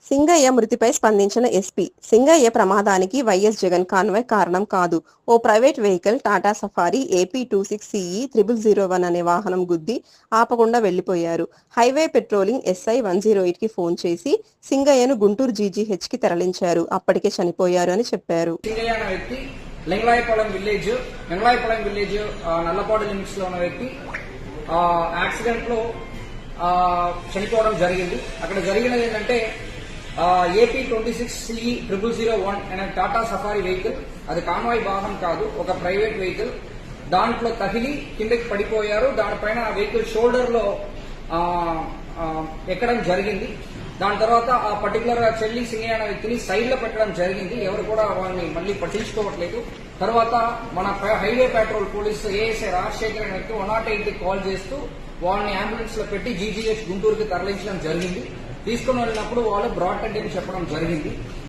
సింగయ్య మృతిపై స్పందించిన ఎస్పీ. సింగయ్య ప్రమాదానికి వైఎస్ జగన్ కాన్వాయ్ కారణం కాదు. ఓ private vehicle Tata Safari AP 26CE 0001 అనే వాహనం గుద్ది ఆపకుండా వెళ్లిపోయారు. హైవే పెట్రోలింగ్ SI 108కి ఫోన్ చేసి సింగయ్యను గుంటూరు GGHకి తరలించారు. అప్పటికే చనిపోయారు అని చెప్పారు. లింగలాయపాలెం విలేజ్ నల్లపాడు లిమిట్స్ లో ఉన్న వ్యక్తి యాక్సిడెంట్ లో చనిపోవడం జరిగింది. అక్కడ జరిగినది ఏంటంటే AP 26CE 0001 అనే టాటా సఫారీ వెహికల్, అది కాన్వాయ్ వాహనం కాదు, ఒక ప్రైవేట్ వెహికల్. దాంట్లో తగిలి కిందకి పడిపోయారు. దానిపైన ఆ వెహికల్ షోల్డర్ లో ఎక్కడం జరిగింది. దాని తర్వాత ఆ పర్టికులర్ చెల్లి సింగయ్య అనే వ్యక్తిని సైడ్ లో పెట్టడం జరిగింది. ఎవరు కూడా వాళ్ళని మళ్ళీ పట్టించుకోవట్లేదు. తర్వాత మన highway petrol police ASI Rajasekhar అనే వ్యక్తి 108కి కాల్ చేస్తూ వాళ్ళని అంబులెన్స్ లో పెట్టి GGH గుంటూరుకి తరలించడం జరిగింది. తీసుకుని వెళ్ళినప్పుడు వాళ్ళు బ్రాడ్ డెడ్ అని చెప్పడం జరిగింది.